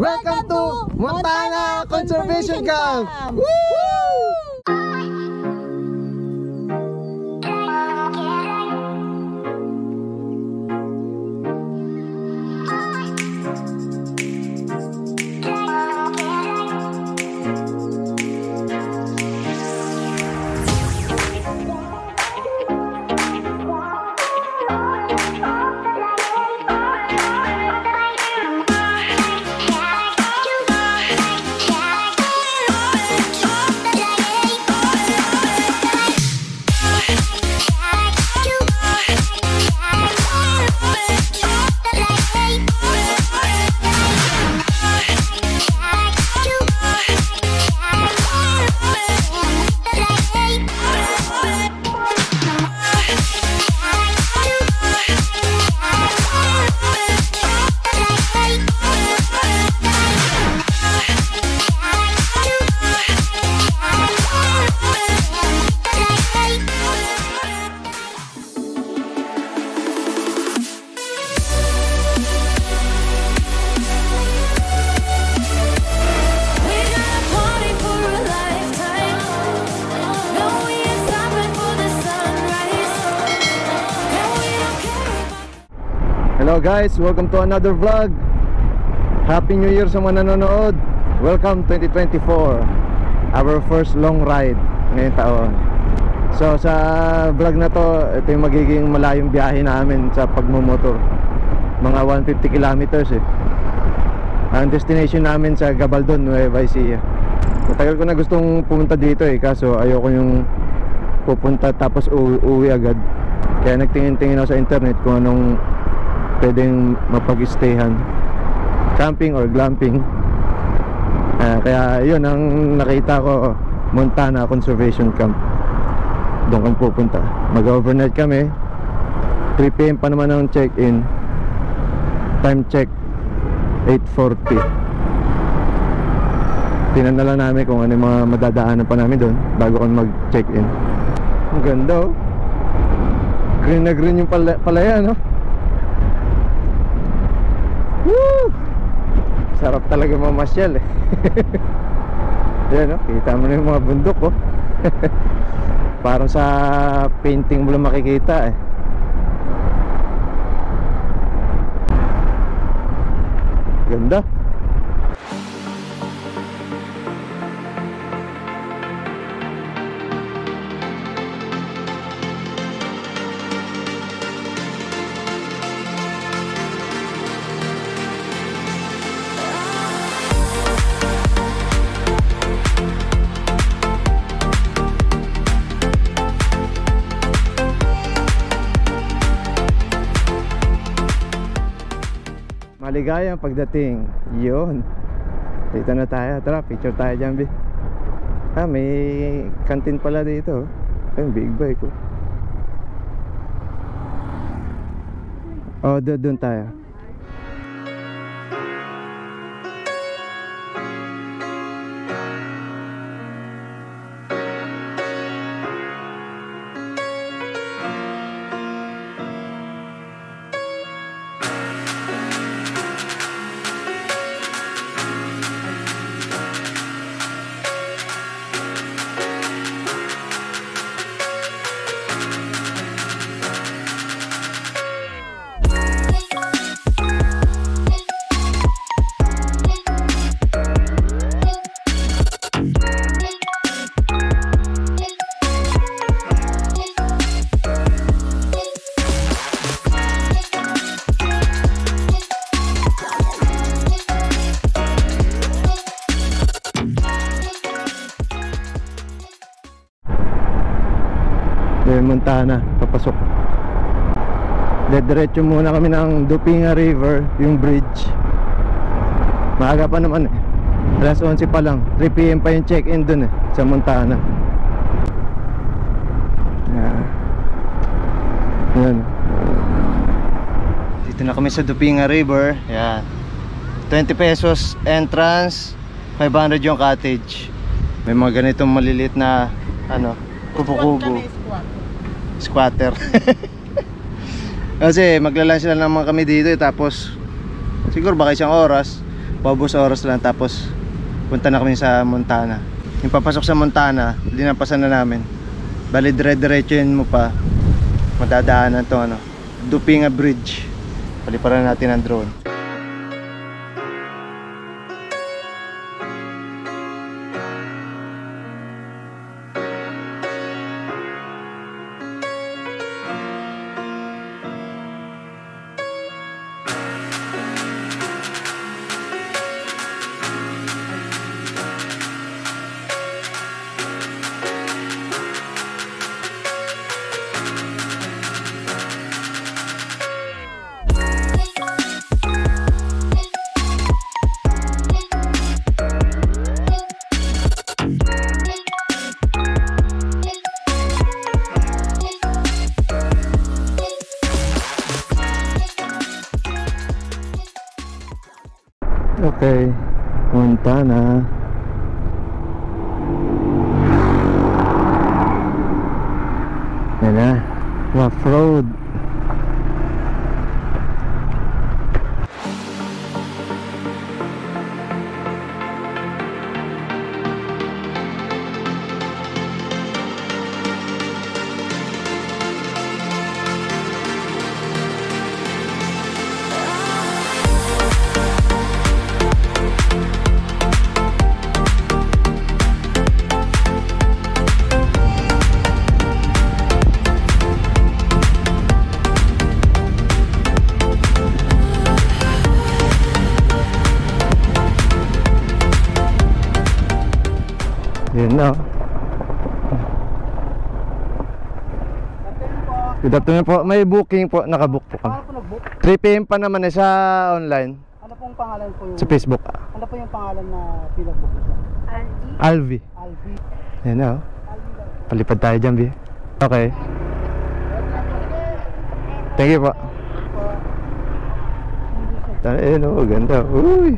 Welcome to Montana Conservation Camp! Woo! Hello guys, welcome to another vlog. Happy New Year sa mga nanonood. Welcome 2024, our first long ride ngayong taon. So sa vlog na to, ito yung magiging malayong biyahe namin sa pagmumotor. Mga 150 kilometers eh. Ang destination namin sa Gabaldon, Nueva Ecija. Matagal ko na gustong pumunta dito eh, kaso ayoko yung pupunta tapos uwi agad. Kaya nagtingin-tingin ako sa internet kung anong pwedeng mapag-stayhan, camping or glamping. Kaya yun ang nakita ko, Montana Conservation Camp. Doon kami pupunta. Mag-overnight kami. 3 PM pa naman ang check-in. Time check 8:40. Tinan na lang namin kung ano yung mga madadaanan pa namin doon bago kami mag-check-in. Ang ganda oh. Green na green yung palaya, no? Woo! Sarap talaga mamasyal eh. Yan, no? Kita mo na yung mga bundok oh. Parang sa painting mo lang makikita eh. Ganda. Maligayang pagdating. Yun. Dito na tayo. Tara, picture tayo dyan, B. May kantin pala dito. Ay, big bike ko. Doon tayo. Montana, papasok. Diretso muna kami ng Dupinga River, yung bridge. Maaga pa naman eh. Alas 11 pa lang. 3 PM pa yung check-in dun eh, sa Montana. Yan. Dito na kami sa Dupinga River. Yan. 20 pesos entrance, 500 yung cottage. May mga ganitong maliliit na kubo-kubo. Squatter. Kasi maglalunch na naman kami dito tapos siguro baka isang oras paubos oras lang, tapos punta na kami sa Montana. Yung papasok sa Montana, linampasan na namin. Bali dire-diretsuin mo pa, madadaanan to ano, Dupinga Bridge. Paliparan natin ang drone. Okay, Montana. Yan na, rough road. Yun na. Good afternoon po. May booking po. Nakabook po kami. 3 PM pa naman sa online. Ano pong pangalan po yung... Sa Facebook. Ano po yung pangalan na pinag-book niya? Alvi. Alvi. Yan na. Palipad tayo dyan, Bi. Okay. Thank you po. Ayun o, ganda. Uy.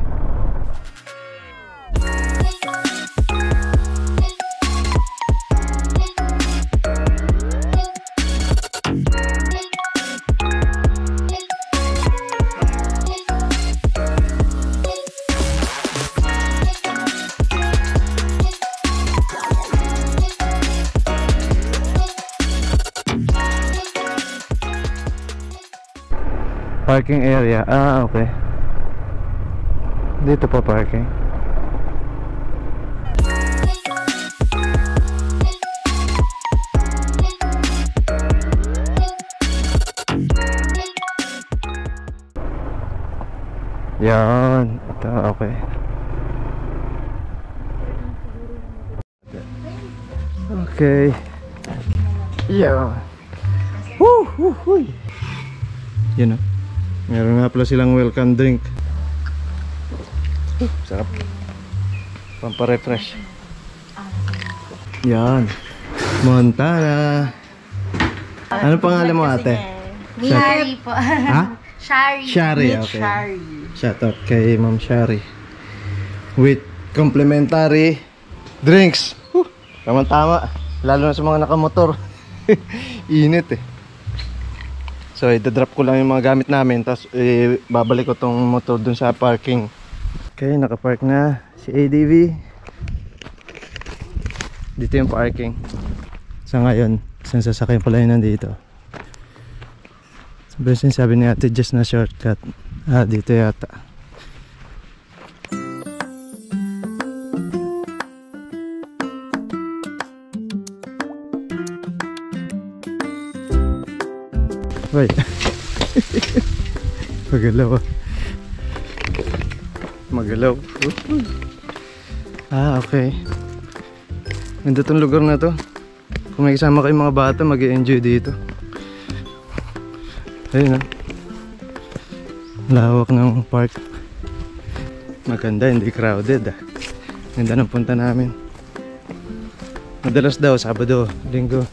Parking area. Ah, okay. Dito po parking. Yan. Ito, okay. Okay. Yan. Woo, woo, woo. Yan o. Meron nga pala silang welcome drink. Sarap. Pampa-refresh. Yan. Montana. Ano pangalan mo, ate? Shari po. Ha? Shari. Shari, Meet okay. Shari. Shout out kay Ma'am Shari. With complimentary drinks. Tama-tama. Lalo na sa mga nakamotor. Init eh. So idadrop ko lang yung mga gamit namin, tapos babalik ko tong motor dun sa parking. Okay, nakapark na si ADV. Dito yung parking. Sa ngayon, isang sasakyan pala yun nandito. Sabi ni ate, just na shortcut. Ah, dito yata. Wait. Magalaw. Magalaw. Ah, okay. Ganda tong lugar na to. Kung may kasama kayong mga bata, mag-i-enjoy dito. Ayun, lawak ng park. Maganda, hindi crowded. Ganda ng punta namin. Madalas daw, Sabado, Linggo,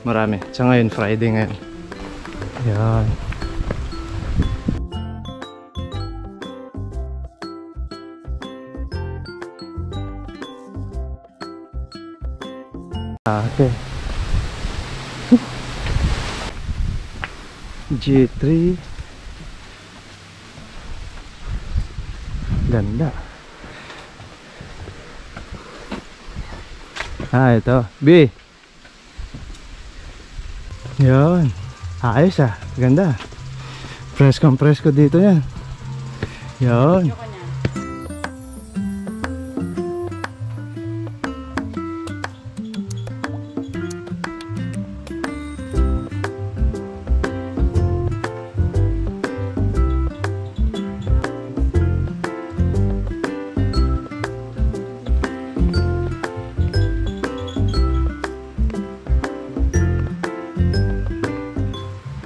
marami. Sa ngayon, Friday ngayon. Yan. Okay. G3. Ganda. Ito. B. Yun. Ayos ganda. Presko dito yan. Yun.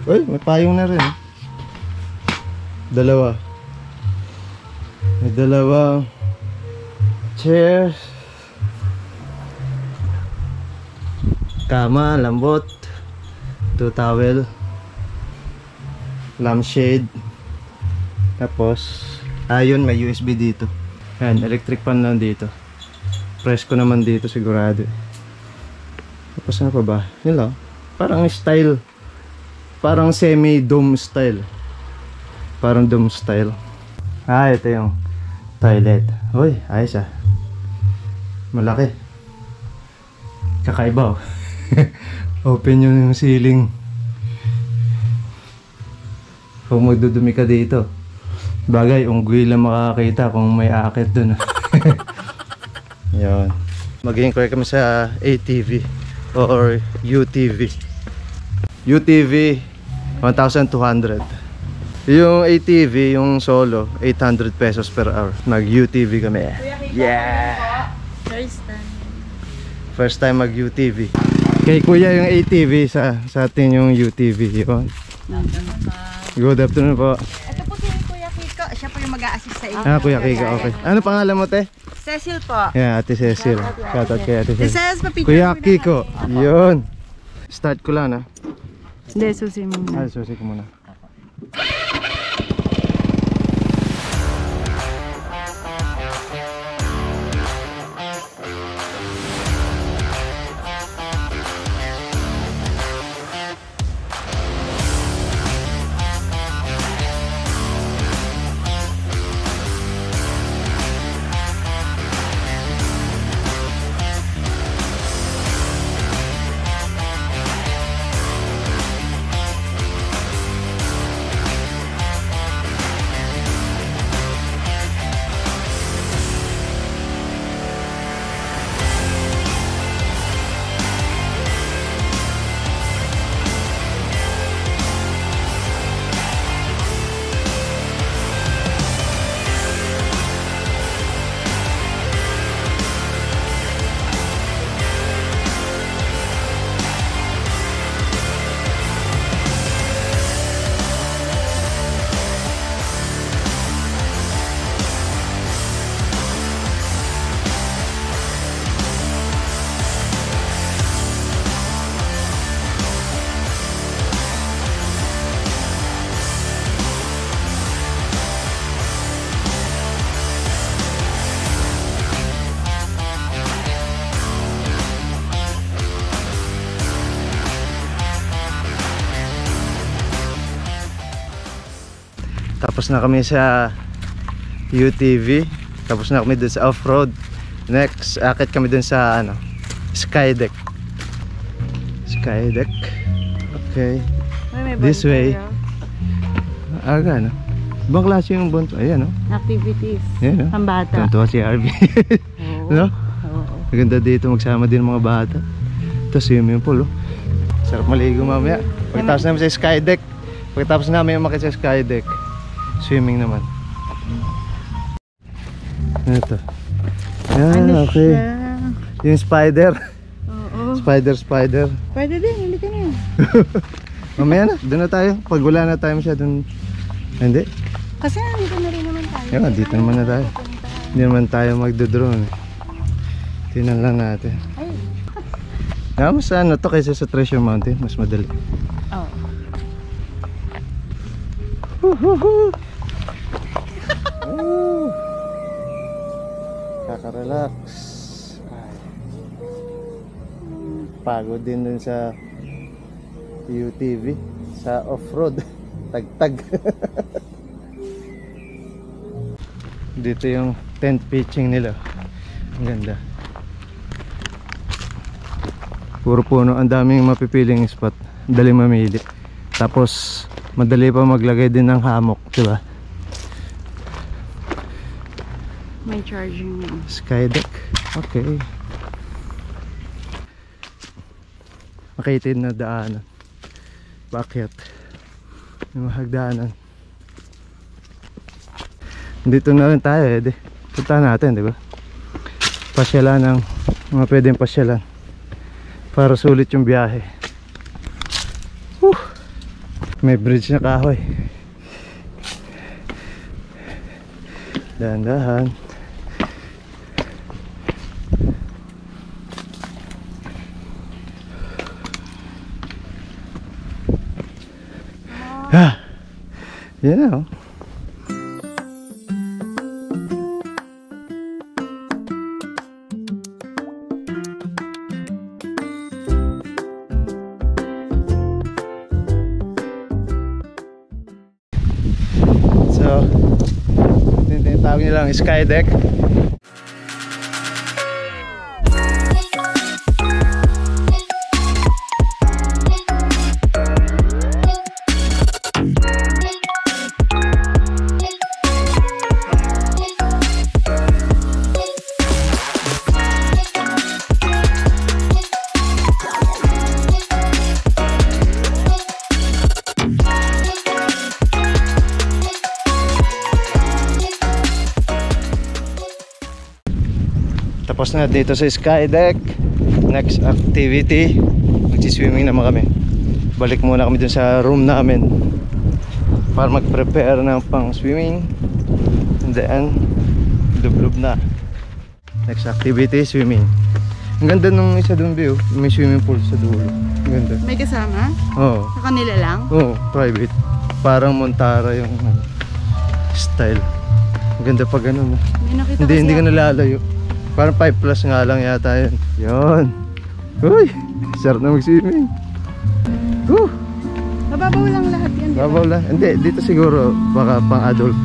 Uy, may payong na rin. Dalawa. May dalawang chairs. Kama, lambot. 2 towel. Lampshade. Tapos, ayun, may USB dito. Ayan, electric fan lang dito. Presko naman dito sigurado. Tapos ano pa ba? Yun lang. Parang style. Parang semi-dome style. Parang dome style. Ito yung toilet. Uy, ayos Malaki. Kakaiba Open yung ceiling. Kung magdudumi ka dito. Bagay, unggoy lang makakita kung may aakit dun. Yan. Mag-inquire kami sa ATV or UTV. UTV 1,200. Yung ATV, yung solo, 800 pesos per hour. Mag-UTV kami. Yeah! First time mag-UTV. Kay kuya yung ATV, sa atin yung UTV. Yun. Good afternoon po. Ito po si Kuya Kiko. Siya po yung mag-a-assist sa inyo. Kuya Kiko, okay. Ano pangalan mo, te? Cecil po. Yeah, Ate Cecil. Shoutout kay Ate Cecil. Cecil, papicture Kuya Kiko. Yun. Start ko lang, Hindi, susi mo. Susi ko muna. Tapos na kami sa UTV. Tapos na kami dun sa off-road. Next, akit kami dun sa Skydeck. Skydeck. Okay. This way. Aga, Ibang klase yung bunto. Ayan, Activities. Ayan, Pambata. Tuntua si RV. No? Maganda dito magsama din mga bata. Tapos swimming pool, Sarap maligo mamaya. Pagkatapos namin sa Skydeck. Pagkatapos namin umakit sa Skydeck, swimming naman. Ito. Okay. Yung spider. Oo. Spider. Pwede din, hindi ka na. Mamaya na, doon na tayo. Pag wala na tayo siya doon. Hindi. Kasi nandito na rin naman tayo. Yan, dito naman na tayo. Hindi naman tayo magdodrone. Tingnan lang natin. Ay. Mas to kaysa sa Treasure Mountain. Mas madali. Oo. Kaka-relax. Pagod din dun sa UTV, sa off-road. Tagtag. Dito yung tent pitching nila. Ang ganda. Puro puno, ang daming mapipiling spot. Dali mamili. Tapos madali pa maglagay din ng hammock, diba? May charging. Sky deck. Okay. Makitid na daanan. Paakyat. Yung hagdanan. Dito na rin tayo eh. Punta natin, di ba? Pasyalan ng mga pwedeng pasyalan para sulit yung biyahe. May bridge na kahoy. Dahan-dahan. You know. So, tinatawag nilang sky deck. Tapos na dito sa sky deck. Next activity, magsiswimming naman kami. Balik muna kami dun sa room namin para mag-prepare ng pang swimming. And then lub-lub na. Next activity, swimming. Ang ganda nung isa dun view. May swimming pool sa dulo. Ang ganda. May kasama? Oo. Sa kanila lang? Oo, private. Parang Montara yung style. Ang ganda pa ganun. May nakita kasi Hindi ka nalalayo. Parang 5 plus nga lang yata yun. Yun. Uy, sarap na mag-swimming. Mababaw lang lahat yan, di ba? Babaw lang. Hindi, dito siguro baka pang adult.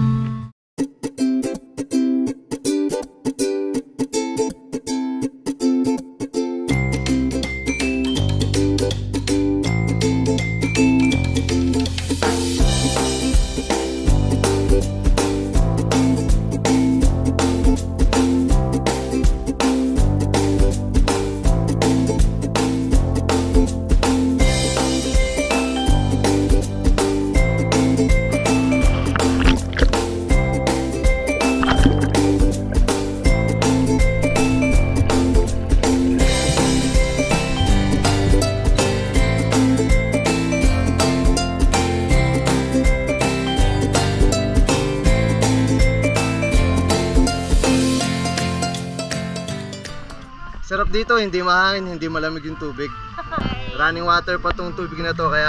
Sarap dito, hindi mahangin, hindi malamig yung tubig. Running water pa tong tubig na to, kaya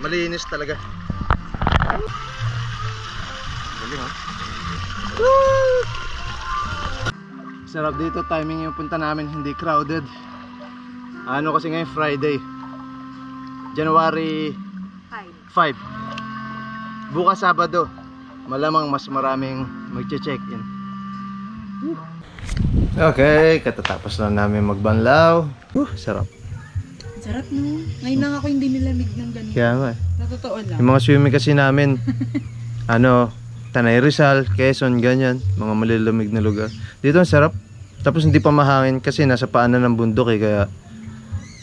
malinis talaga. Galing ha? Sarap dito, timing yung punta namin, hindi crowded. Ano kasi ngayon, Friday, January 5. Bukas Sabado, malamang mas maraming magche-check-in. Okay, katatapos na namin magbanlaw. Sarap. Sarap no? Ngayon lang ako hindi nilamig ng ganito. Kaya nga eh. Natotoo lang. Yung mga swimming kasi namin, Tanay Rizal, Quezon, ganyan. Mga malilamig na lugar. Dito ang sarap. Tapos hindi pa mahangin kasi nasa paanan ng bundok eh. Kaya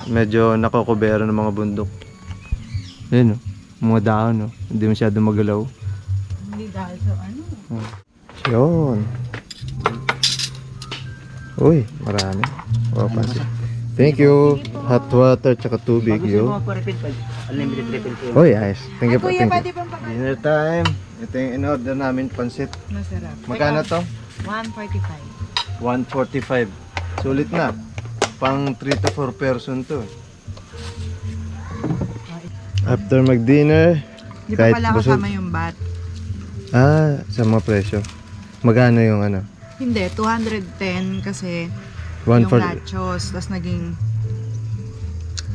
medyo nakokobera ng mga bundok. Yun no? Mga dahon no? Hindi masyado magalaw. Hindi dahil sa ano. Yun. Uy, marami. Oh, pansin. Thank you. Hot water tsaka tubig yun. Unlimited refill po. Oh, yes. Thank you po. Kuya, Thank pwede you. bang pakain? Dinner time. Ito yung in-order namin, pansit. Masarap. Magkano to? 145. 145. Sulit na. Pang 3 to 4 person to. After mag-dinner, Di pa kahit pala busog. kasama yung bat. Sa mga presyo. Magkano yung ano? Hindi, 210 kasi One yung for... nachos, tapos naging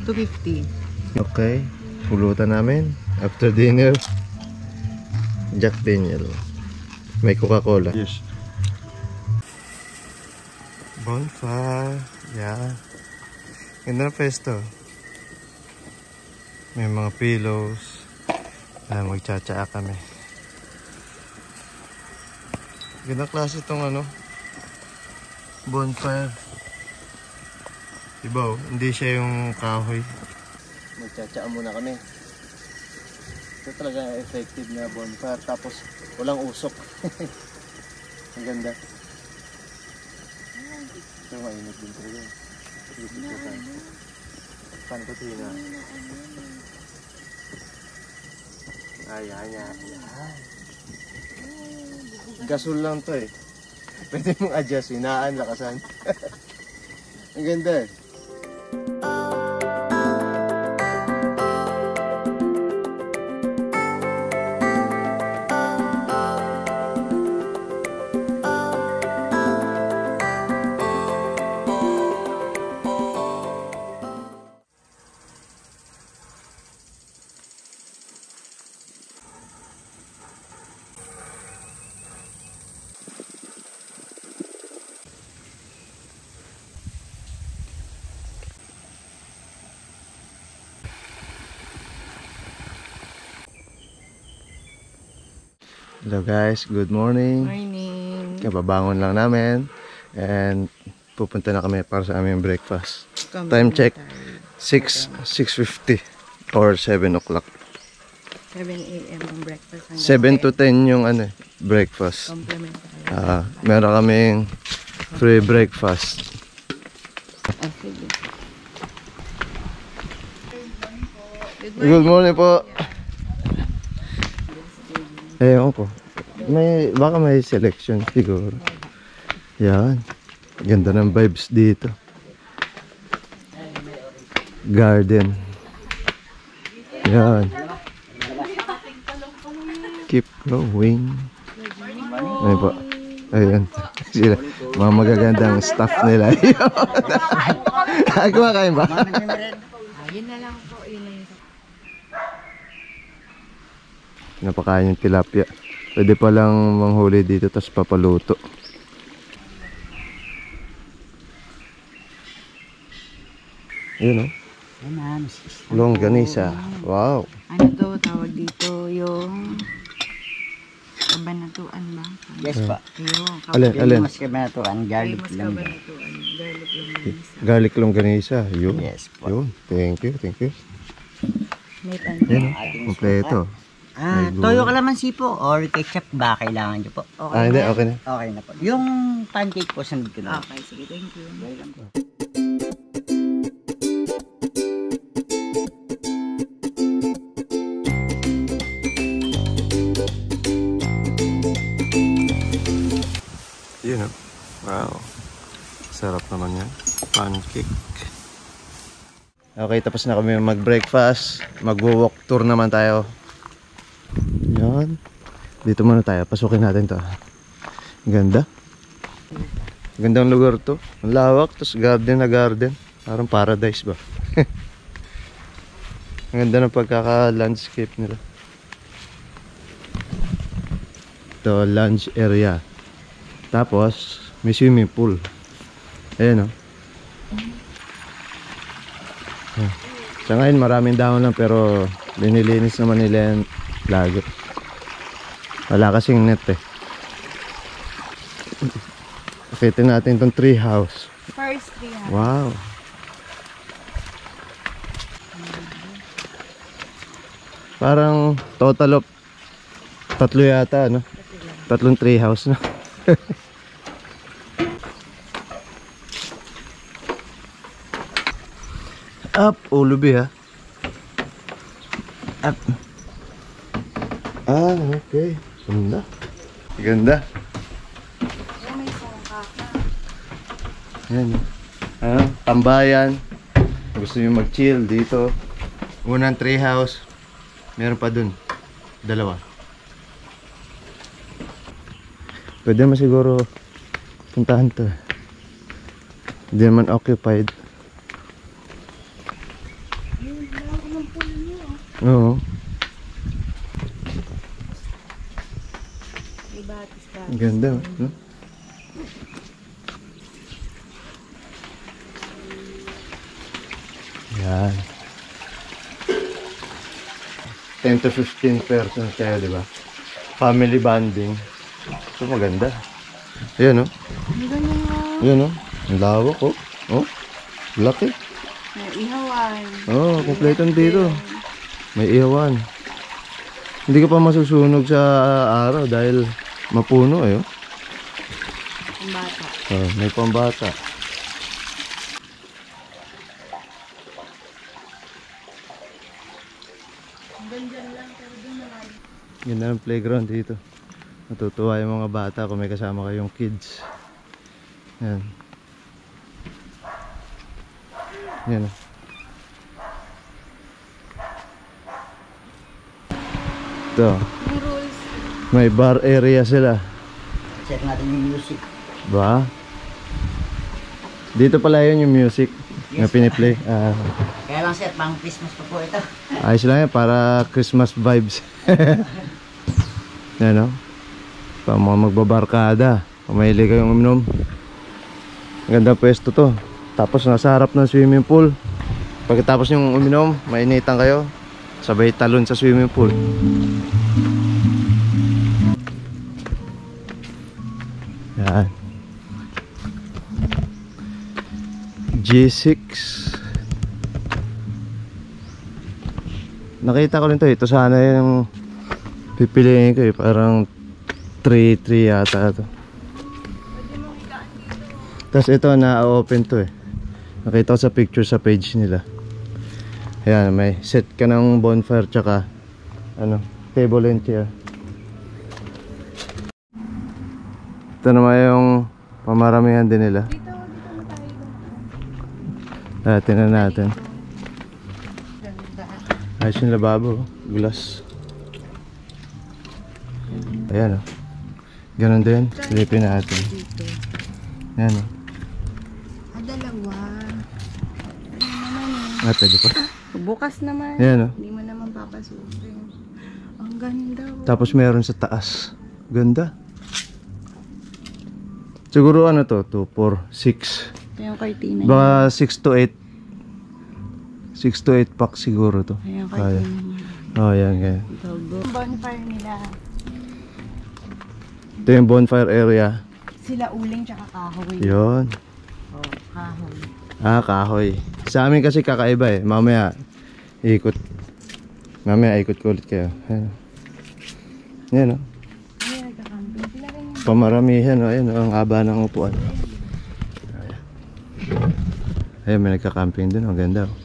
250. Okay. Pulutan namin. After dinner, Jack Daniel. May Coca-Cola. Yes. Bonfire. Yeah. Ganda na pesto. May mga pillows. Magtsatsaa kami. Ganda klase itong ano, bonfire. Diba, hindi siya yung kahoy. Magtsatsaa muna kami. Ito talaga effective na bonfire. Tapos walang usok. Ang ganda. Ito mainit din talaga. Paano ko ito na? Ayan. Gasol lang to eh. Pwede mong adjust, hinaan, lakasan. Ang ganda eh. Hello guys, good morning. Morning. Kababangon lang namin and pupunta na kami para sa aming breakfast. Time check 6:50 or 7 o'clock. 7 a.m. ang breakfast. 7 to 10 yung ano, breakfast. Compliment. Meron kaming free breakfast. Sige. Good morning po. Ewan ko. Baka may selection siguro. Yan. Ganda ng vibes dito. Garden. Yan. Keep going. Ayun po. Ayun. Sila. Mga magagandang staff nila. Kumakain ba? Yun na lang po. Yun na yun. Napakain yung tilapia. Pwede pa lang manghuli dito tapos papaluto. Yun o. Longganisa. Wow. Ano to tawag dito? Yung kabanatuan ba? Yes pa. Yung Alin? Mas kabanatuan, garlic famous lang. kabanatuan. Garlic lang. Garlic longganisa. Yun. Yes po. Yun. Thank you. May pansin. Yan o. Kompleto. May gulay. Toyo kalamansi po or ketchup ba kailangan nyo po? Okay Hindi. na? Okay na. Okay na po. Yung pancake po, sandid ko na. Okay, sige. Thank you. Yun o. Wow. Sarap naman yan. Pancake. Okay, tapos na kami mag-breakfast. Mag-walk tour naman tayo. Yan. Dito muna tayo. Pasukin natin to. Ganda. Gandang lugar to. Ang lawak. Tapos garden na garden. Parang paradise ba? Ang ganda ng pagkaka-landscape nila. Ito, lunch area. Tapos, may swimming pool. Ayan o. Sa ngayon, maraming dahon lang pero binilinis naman nila yan lagi. Wala kasing net eh. Akitin natin itong tree house. First tree house. Wow. Parang total of 3 yata, no? 3 tree house na. Up, ulubi ha. Up. Okay. Ganda. Ganda. May sangka ka. Yan. Tambayan. Gusto nyo mag-chill dito. Unang tree house. Meron pa dun. 2. Pwede naman siguro puntahan to. Hindi naman occupied. Oo. May batis ka. Ganda, no? Yan. 10 to 15 persons kayo, di ba? Family bonding. Ito maganda. Ayan, oh. Ayan, oh. Ang lawak, oh. Oh. Laki. May ihawan. Oh, kompleto dito. May ihawan. Hindi ka pa masusunog sa araw dahil mapuno, eh, oh. Pambata. Oh, may pambata. Yun na ang playground dito. Natutuwa yung mga bata kung may kasama kayong kids. Yan. Yan. Ito. Yung rules. May bar area sila. Check natin yung music. Ba? Dito pala yun yung music na piniplay. Kaya lang sir, pang Christmas pa po ito. Ayos lang yan para Christmas vibes. Yan, no? Pa mga magbabarkada. Pamahilig kayong uminom. Ganda pwesto to. Tapos nasa harap ng swimming pool. Pagkatapos yung uminom, mainitan kayo. Sabay talon sa swimming pool. Yan. G6. Nakita ko rin to. Ito sana yung pipiliin ko, eh. Parang 3-3 yata to. Tapos ito na-open to, eh. Nakita ko sa picture sa page nila. Ayan, may set ka ng bonfire tsaka ano, table and chair. Ito naman yung pamaramihan din nila. Tingnan natin. Ayos yung lababo, glass. Ayan, oh. Ganon din, silipin natin. Ayan, oh. Dalawa. Pwede pa. Bukas naman. Ayan, oh. Hindi mo naman papasukin. Ang ganda. Tapos meron sa taas. Ganda. Siguro ano to? 2, 4, 6. Ito yung kartina. Baka 6 to 8. 6 to 8 pack siguro to. Ayan yung Kaya. kartina niya. Oh, yan, yan. Yung bonfire nila. Ito yung bonfire area. Sila uling tsaka kahoy. Yun. Oh, kahoy. Kahoy. Sa amin kasi kakaiba, eh. Mamaya ikot. Mamaya ikot ko ulit kayo. Ayan. Yan, oh. Ay, nagka-camping sila rin. Pamaramihan, oh. Ayan, oh. Ang haba ng upuan. Ayan, may nagka-camping dun. Ang ganda, oh.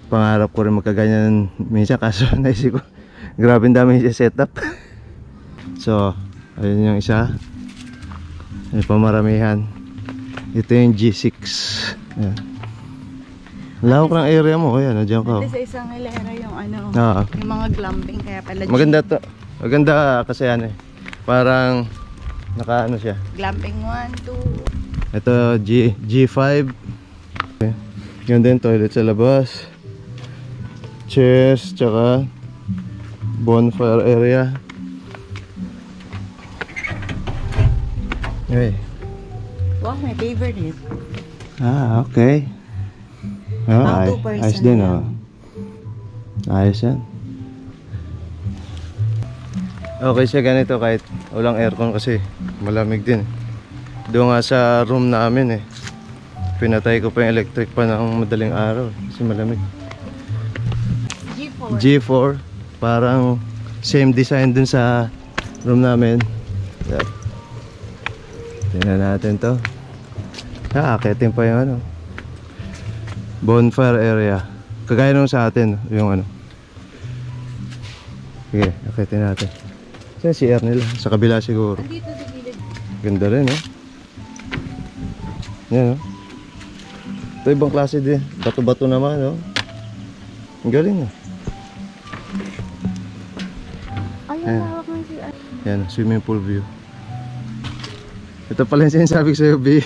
Pangarap ko rin magkaganyan minsan, kaso naisip ko grabe dami yung setup. So ayun yung isa, may pamaramihan. Ito yung G6. Ayan. Lawak ng area mo, kaya nandiyan ka, oh. Dito sa isang hilera yung ano, yung mga glamping, kaya pala maganda to. Maganda kasi ano, eh, parang naka ano siya. glamping 1, 2. Ito G5. Okay. Ganda yung toilet sa labas. Chairs, tsaka bonfire area. Okay. Wow, my favorite. Okay. Oh, Pang 2 ayos person din, lang. oh. Ayos yan. Okay siya ganito kahit walang aircon kasi malamig din. Doon nga sa room namin, eh, pinatay ko pa yung electric pa ng madaling araw kasi malamig. G4, parang same design dun sa room namin. Yep. Tingnan natin to. Akitin pa yung ano, bonfire area. Kagaya nung sa atin, yung ano. Sige, akitin natin. Saan si CR nila? Sa kabila siguro. Andito sa gilid. Ganda rin, eh. Yan, oh. Ito ibang klase din. Bato-bato naman, oh. Ang galing, oh. Ay, hawak ng si Yan, swimming pool view. Ito pala yung sinasabi ko sa'yo, B.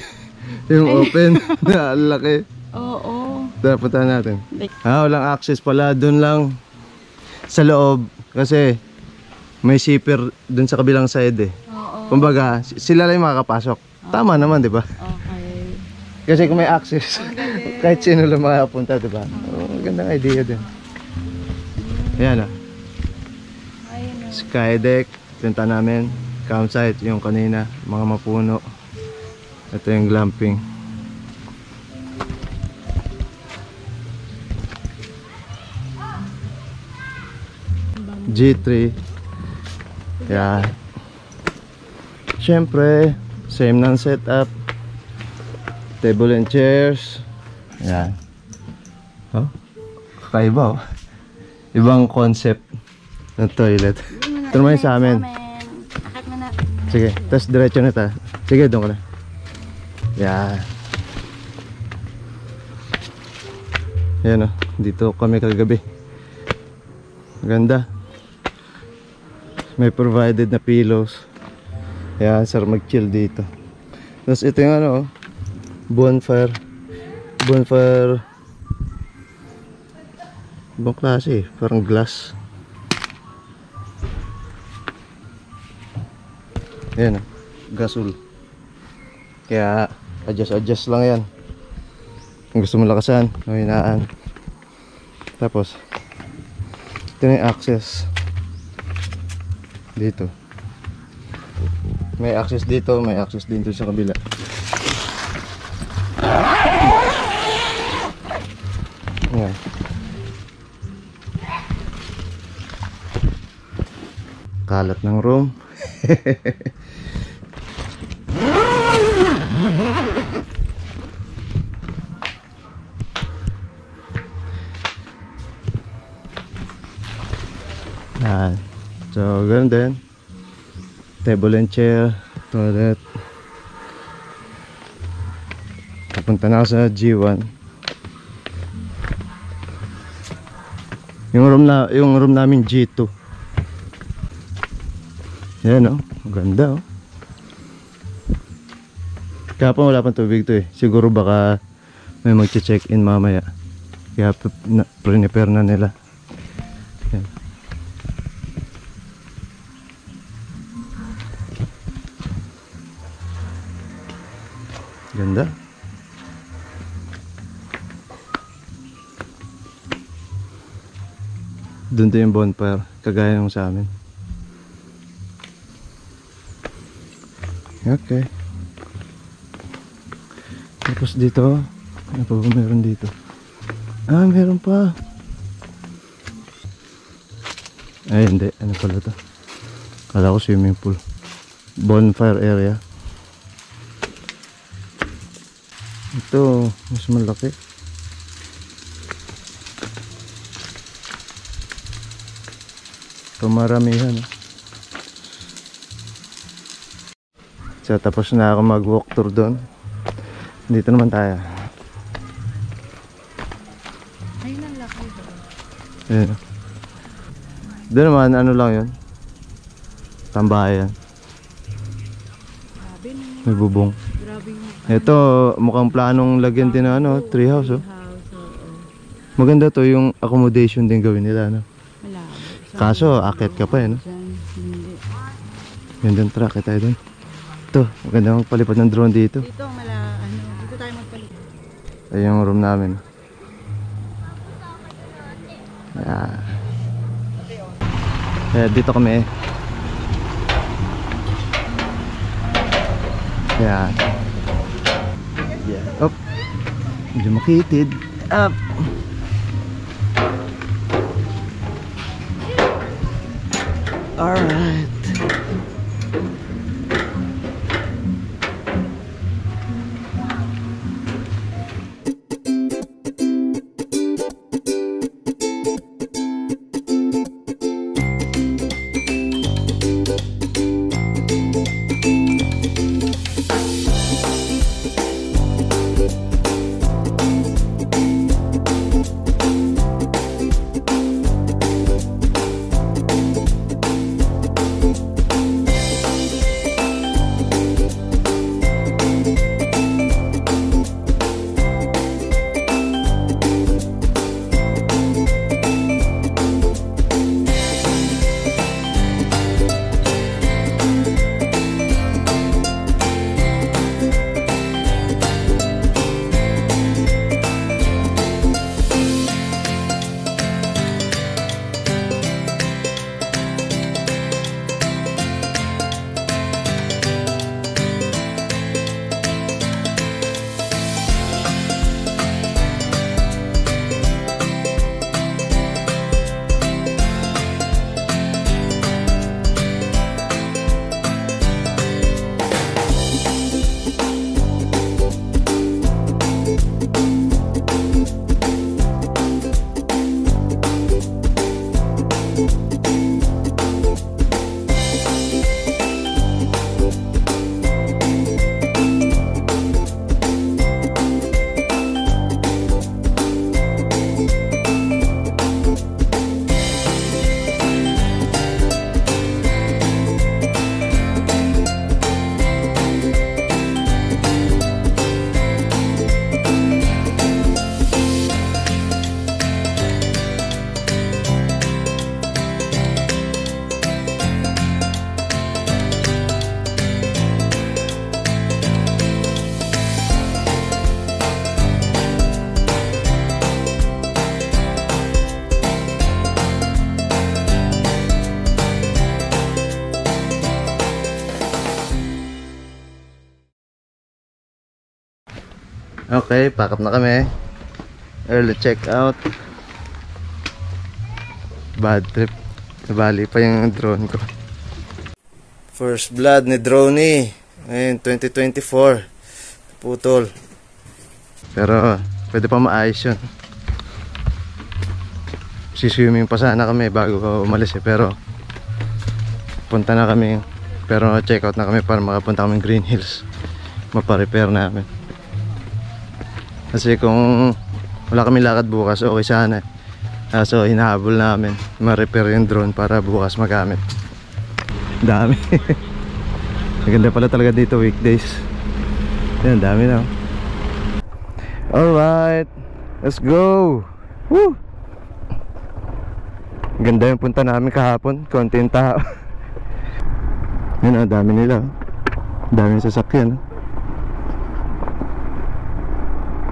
Yung open na laki. Oo. Tara, puntahan natin. Walang access pala. Doon lang sa loob. Kasi may zipper doon sa kabilang side, eh. Oo. Kumbaga, sila lang yung makakapasok. Tama naman, di ba? Okay. Kasi kung may access, Ang galing. Kahit sino lang makapunta, diba? Oh, magandang idea din. Ayan ah. Ayun o. Sky deck. Punta namin. Campsite yung kanina. Mga mapuno. Ito yung glamping. G3. Yan. Siyempre, same ng setup. Table and chairs. Yan. Oh, kakaiba oh. Ibang concept ng toilet. Ito naman yung sa amin. Akit mo na. Sige, tapos diretso na ta. Sige, doon ka na. Yan. Yan oh, dito kami kagabi. Maganda. May provided na pillows. Yan, sir, mag-chill dito. Tapos ito yung ano, bonfire. Bonfire. Ibang klase, parang glass. Ayan, gasol. Kaya adjust lang yan. Kung gusto mo lakasan, mahinaan. Tapos ito na yung access. Dito may access dito, may access din dito sa kabila. Ayan. Kalat ng room. Yan. So, ganun din. Table and chair, toilet. Papunta na ako sa G1. Yung room namin G2. Yan oh, ganda oh. Kapag wala pang tubig to eh. Siguro baka may mag-check-in mamaya. Kaya prepare na nila. Yan. Ganda. Doon din yung bonfire, kagaya ng sa amin. Okay. Tapos dito, ano pa ba meron dito? Ah, meron pa. Ay, hindi. Ano pala to? Kala ko swimming pool. Bonfire area. Ito, mas malaki. Pamaramihan. So, tapos na ako mag-walk tour doon. Dito naman tayo. Ayun ang laki ba? Ayan. Doon naman, ano lang yun? Tambayan. Grabe na. May bubong. Grabe yung Ito, mukhang planong lagyan din ng ano, tree house oh. house. Oo. Maganda to, yung accommodation din gawin nila, no? Wala. Kaso, akit ka pa eh, no? Hindi. Gandang track tayo dun. Ito, maganda magpalipad ng drone dito. Dito, dito tayo magpalit. Ay yung room namin. Dito kami. Yan. Up. Medyo makitid. Up. Alright. Okay, pack up na kami. Early check out. Bad trip. Nabali pa yung drone ko. First blood ni Droney. Ngayon, 2024. Putol. Pero, pwede pa maayos yun. Siswimming pa sana kami bago umalis eh. Pero, punta na kami. Pero, check out na kami para makapunta kami Green Hills. Maparepair namin. Kasi kung wala kami lakad bukas, okay sana. So, hinahabol namin. Ma-repair yung drone para bukas magamit. Dami. Maganda pala talaga dito weekdays. Yan, dami na. Alright, let's go. Woo! Ganda yung punta namin kahapon. Konting tao. Yan, dami nila. Dami sasakyan.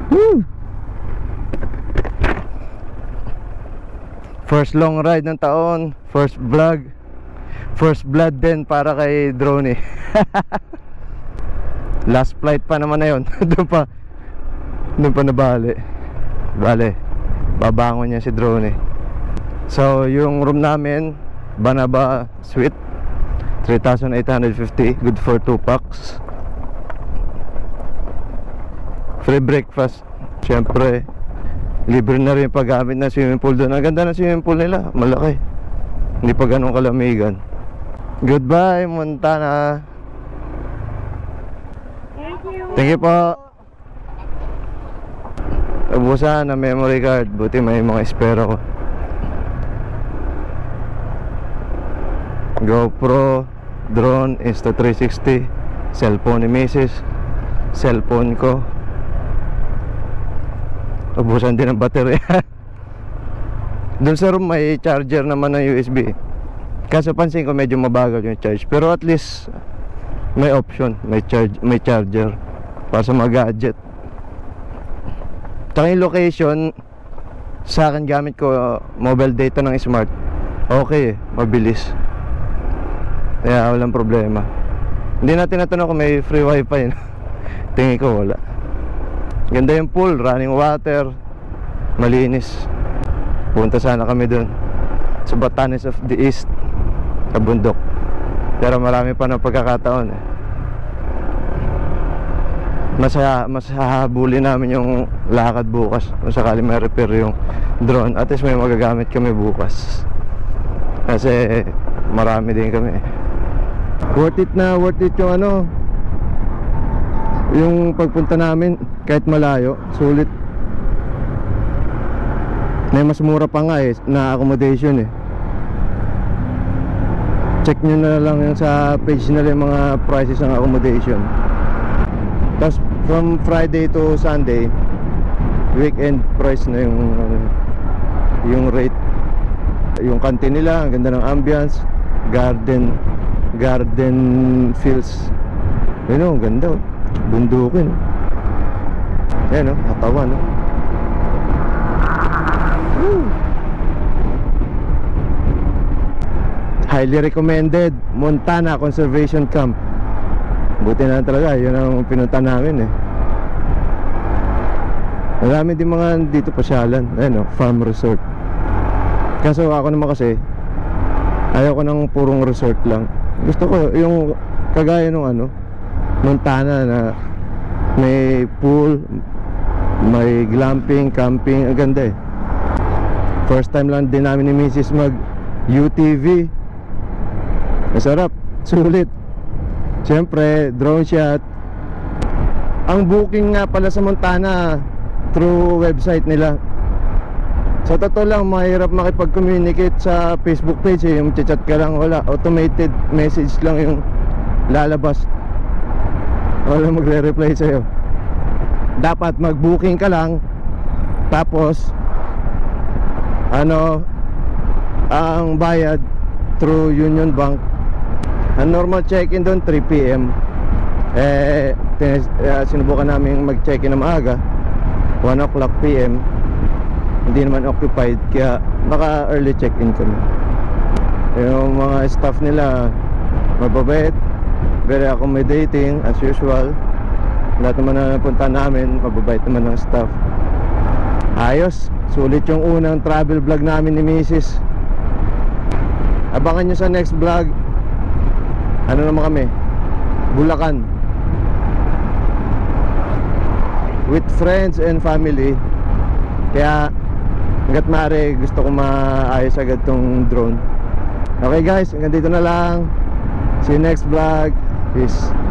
Woo! First long ride ng taon. First vlog. First blood din para kay Droney. Last flight pa naman na yun. Doon pa nabali. Bale, babangon niya si Droney. So yung room namin, Banaba Suite, 3,850. Good for 2 packs. Free breakfast. Siyempre, libre na rin paggamit ng swimming pool doon. Ang ganda ng swimming pool nila, malaki. Hindi pa ganun kalamigan. Goodbye, Montana. Thank you po. Ubusan na memory card. Buti may mga espera ko. GoPro, drone, Insta360, cellphone ni Mrs., cellphone ko. Ubusan din ang baterya. Doon sa room may charger naman ng USB. Kaso pansin ko medyo mabagal yung charge. Pero at least may option, may charger para sa mga gadget. Tsaka yung location, sa akin gamit ko mobile data ng smart. Okay, mabilis. Kaya walang problema. Hindi natin natanong kung may free wifi. Tingin ko wala. Ganda yung pool, running water, malinis. Punta sana kami dun sa Batanes of the East, sa bundok. Pero marami pa ng pagkakataon eh. Mas hahabulin namin yung lakad bukas kung sakali may repair yung drone. At least may magagamit kami bukas. Kasi marami din kami. Worth it na worth it yung ano, yung pagpunta namin kahit malayo. Sulit. May mas mura pa nga eh na accommodation eh. Check nyo na lang yung sa page nila yung mga prices ng accommodation. Tapos from Friday to Sunday, weekend price na yung rate. Yung canteen nila, ang ganda ng ambience, garden feels. Yun o, ganda o, bundukin. Yan o, katawan o. Highly recommended, Montana Conservation Camp. Buti na talaga, yun ang pinunta namin eh. Marami din mga dito pasyalan. Ayan o, farm resort. Kaso ako naman kasi ayaw ko ng purong resort lang. Gusto ko yung kagaya nung ano, Montana na may pool, may glamping, camping. Ang ganda eh. First time lang din namin ni Mrs. mag UTV. Masarap, sulit. Siyempre, drone shot. Ang booking nga pala sa Montana through website nila. Sa totoo lang, mahirap makipag-communicate sa Facebook page eh. Yung chat ka lang, wala. Automated message lang yung lalabas. Wala magre-reply sa'yo. Dapat mag-booking ka lang. Tapos ano, ang bayad through Union Bank. Ang normal check-in doon 3 PM. Sinubukan namin mag-check-in na maaga, 1 o'clock PM. Hindi naman occupied, kaya baka early check-in kami. Yung mga staff nila mababait, very accommodating as usual. Lahat naman na napunta namin, mababait naman ng staff. Ayos, sulit yung unang travel vlog namin ni Mrs. Abangan nyo sa next vlog. Ano naman kami, Bulacan, with friends and family. Kaya hanggat maaari gusto ko maayos agad tong drone. Okay guys, hanggang dito na lang. See you next vlog. Peace.